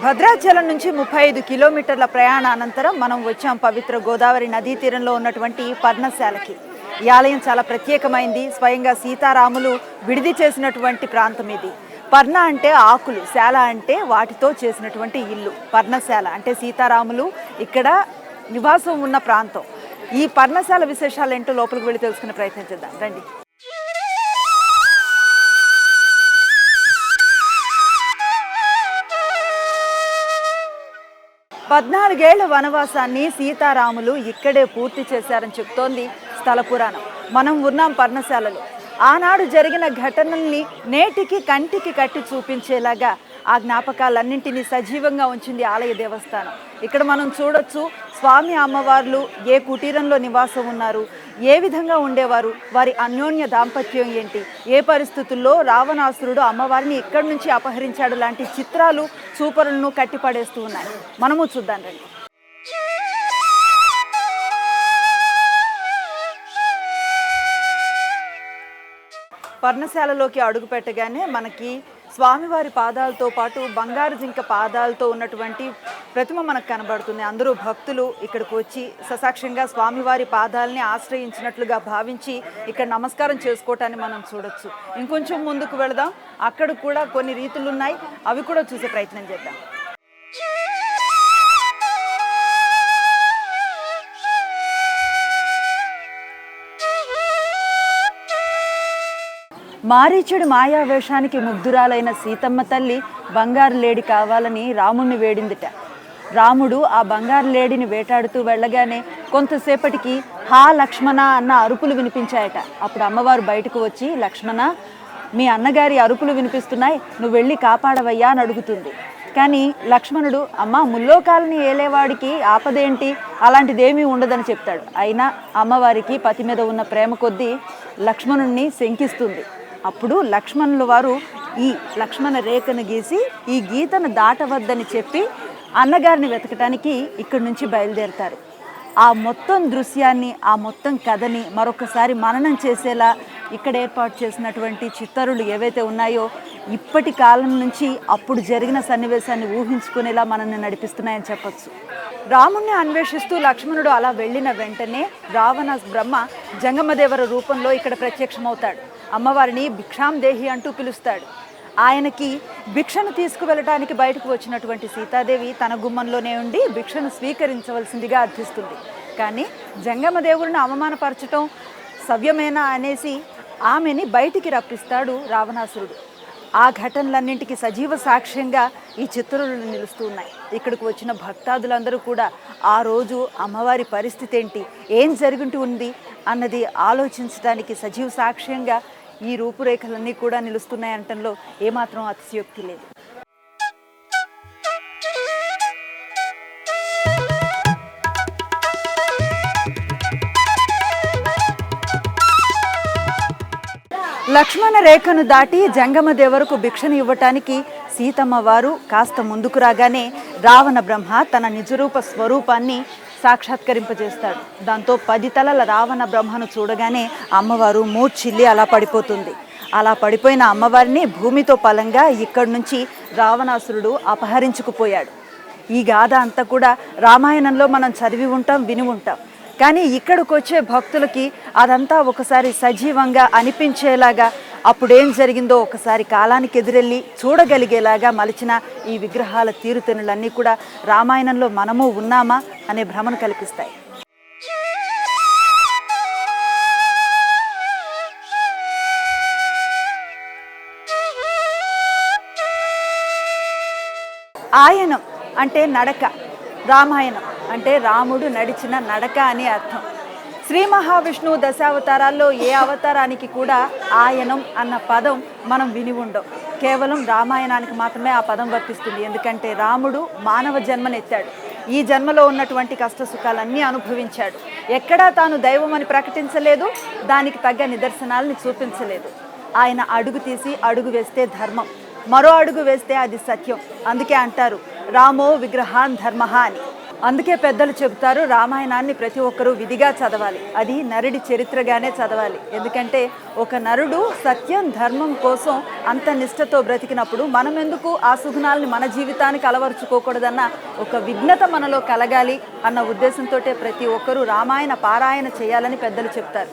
భద్రాచలం నుంచి 35 కిలోమీటర్ల ప్రయాణ అనంతరం మనం వచ్చాం పవిత్ర గోదావరి నదీ తీరంలో ఉన్నటువంటి పర్ణశాలకి. ఈ ఆలయం చాలా ప్రత్యేకమైంది. స్వయంగా సీతారాములు విడిది చేసినటువంటి ప్రాంతం ఇది. పర్ణ అంటే ఆకులు, శాల అంటే వాటితో చేసినటువంటి ఇల్లు. పర్ణశాల అంటే సీతారాములు ఇక్కడ నివాసం ఉన్న ప్రాంతం. ఈ పర్ణశాల విశేషాలు ఏంటో లోపలికి వెళ్ళి తెలుసుకునే ప్రయత్నం చేద్దాం రండి. పద్నాలుగేళ్ల వనవాసాన్ని సీతారాములు ఇక్కడే పూర్తి చేశారని చెప్తోంది స్థల పురాణం. మనం ఉన్నాం పర్ణశాలలో. ఆనాడు జరిగిన ఘటనల్ని నేటికి కంటికి కట్టి చూపించేలాగా ఆ జ్ఞాపకాలన్నింటినీ సజీవంగా ఉంచింది ఆలయ దేవస్థానం. ఇక్కడ మనం చూడొచ్చు స్వామి అమ్మవార్లు ఏ కుటీరంలో నివాసం ఉన్నారు, ఏ విధంగా ఉండేవారు, వారి అన్యోన్య దాంపత్యం ఏంటి, ఏ పరిస్థితుల్లో రావణాసురుడు అమ్మవారిని ఇక్కడి నుంచి అపహరించాడు లాంటి చిత్రాలు చూపరులను కట్టిపడేస్తూ ఉన్నాయి. మనము చూద్దాం రండి. పర్ణశాలలోకి అడుగు పెట్టగానే మనకి స్వామివారి పాదాలతో పాటు బంగారు జింక పాదాలతో ఉన్నటువంటి ప్రతిమ మనకు కనబడుతుంది. అందరూ భక్తులు ఇక్కడికి వచ్చి ససాక్షంగా స్వామివారి పాదాలని ఆశ్రయించినట్లుగా భావించి ఇక్కడ నమస్కారం చేసుకోవటాన్ని మనం చూడొచ్చు. ఇంకొంచెం ముందుకు వెళదాం. అక్కడ కూడా కొన్ని రీతులు ఉన్నాయి, అవి కూడా చూసే ప్రయత్నం చేద్దాం. మారీచుడి మాయావేషానికి ముగ్ధురాలైన సీతమ్మ తల్లి బంగారు లేడి కావాలని రాముణ్ణి వేడిందిట. రాముడు ఆ బంగారు లేడిని వేటాడుతూ వెళ్ళగానే కొంతసేపటికి హా లక్ష్మణ అన్న అరుపులు వినిపించాయట. అప్పుడు అమ్మవారు బయటకు వచ్చి, లక్ష్మణ, మీ అన్నగారి అరుపులు వినిపిస్తున్నాయి, నువ్వు వెళ్ళి కాపాడవయ్యా అని అడుగుతుంది. కానీ లక్ష్మణుడు, అమ్మ ముల్లోకాలని ఏలేవాడికి ఆపదేంటి, అలాంటిదేమీ ఉండదని చెప్తాడు. అయినా అమ్మవారికి పతి మీద ఉన్న ప్రేమ కొద్దీ లక్ష్మణుణ్ణి శంకిస్తుంది. అప్పుడు లక్ష్మణుల వారు ఈ లక్ష్మణ రేఖను గీసి ఈ గీతను దాటవద్దని చెప్పి అన్నగారిని వెతకటానికి ఇక్కడి నుంచి బయలుదేరుతారు. ఆ మొత్తం దృశ్యాన్ని, ఆ మొత్తం కథని మరొకసారి మననం చేసేలా ఇక్కడ ఏర్పాటు చేసినటువంటి చిత్తరులు ఏవైతే ఉన్నాయో ఇప్పటి కాలం నుంచి అప్పుడు జరిగిన సన్నివేశాన్ని ఊహించుకునేలా మనల్ని నడిపిస్తున్నాయని చెప్పచ్చు. రాముణ్ణి అన్వేషిస్తూ లక్ష్మణుడు అలా వెళ్ళిన వెంటనే రావణ బ్రహ్మ జంగమదేవర రూపంలో ఇక్కడ ప్రత్యక్షమవుతాడు. అమ్మవారిని భిక్షాందేహి అంటూ పిలుస్తాడు. ఆయనకి భిక్షను తీసుకువెళ్ళటానికి బయటకు వచ్చినటువంటి సీతాదేవి తన గుమ్మంలోనే ఉండి భిక్షను స్వీకరించవలసిందిగా అర్థిస్తుంది. కానీ జంగమదేవుడిని అవమానపరచటం సవ్యమేనా అనేసి ఆమెని బయటికి రప్పిస్తాడు రావణాసురుడు. ఆ ఘటనలన్నింటికి సజీవ సాక్ష్యంగా ఈ చిత్రాలు నిలుస్తూ ఉన్నాయి. ఇక్కడికి వచ్చిన భక్తాదులందరూ కూడా ఆ రోజు అమ్మవారి పరిస్థితి ఏంటి, ఏం జరుగుతూ ఉంది అన్నది ఆలోచించడానికి సజీవ సాక్ష్యంగా ఈ రూపురేఖలన్నీ కూడా నిలుస్తున్నాయంటంలో ఏమాత్రం అతిశయోక్తి లేదు. లక్ష్మణ రేఖను దాటి జంగమదేవరకు భిక్షను ఇవ్వటానికి సీతమ్మ వారు కాస్త ముందుకు రాగానే రావణ బ్రహ్మ తన నిజరూప స్వరూపాన్ని సాక్షాత్కరింపజేస్తాడు. దాంతో 10 తలల రావణ బ్రహ్మను చూడగానే అమ్మవారు మూర్ఛిల్లి అలా పడిపోతుంది. అలా పడిపోయిన అమ్మవారిని భూమితో పలంగా ఇక్కడి నుంచి రావణాసురుడు అపహరించుకుపోయాడు. ఈ గాథ అంతా కూడా రామాయణంలో మనం చదివి ఉంటాం, విని ఉంటాం. కానీ ఇక్కడికి వచ్చే భక్తులకి అదంతా ఒకసారి సజీవంగా అనిపించేలాగా, అప్పుడేం జరిగిందో ఒకసారి కాలానికి ఎదురెళ్ళి చూడగలిగేలాగా మలిచిన ఈ విగ్రహాల తీరుతెన్నులన్నీ కూడా రామాయణంలో మనము ఉన్నామా అనే భ్రమను కల్పిస్తాయి. ఆయనం అంటే నడక, రామాయణం అంటే రాముడు నడిచిన నడక అని అర్థం. శ్రీ మహావిష్ణువు దశావతారాల్లో ఏ అవతారానికి కూడా ఆయనం అన్న పదం మనం విని ఉండం. కేవలం రామాయణానికి మాత్రమే ఆ పదం వర్తిస్తుంది. ఎందుకంటే రాముడు మానవ జన్మనెత్తాడు. ఈ జన్మలో ఉన్నటువంటి కష్ట సుఖాలన్నీ అనుభవించాడు. ఎక్కడా తాను దైవం అని ప్రకటించలేదు, దానికి తగ్గ నిదర్శనాలని చూపించలేదు. ఆయన అడుగు తీసి అడుగు వేస్తే ధర్మం, మరో అడుగు వేస్తే అది సత్యం. అందుకే అంటారు రామో విగ్రహాన్ ధర్మః అని. అందుకే పెద్దలు చెబుతారు రామాయణాన్ని ప్రతి ఒక్కరూ విధిగా చదవాలి. అది నరుడి చరిత్రగానే చదవాలి. ఎందుకంటే ఒక నరుడు సత్యం ధర్మం కోసం అంత నిష్ఠతో బ్రతికినప్పుడు మనం ఎందుకు ఆ సుగుణాలని మన జీవితానికి అలవర్చుకోకూడదన్న ఒక విఘ్నత మనలో కలగాలి అన్న ఉద్దేశంతో ప్రతి ఒక్కరూ రామాయణ పారాయణ చేయాలని పెద్దలు చెప్తారు.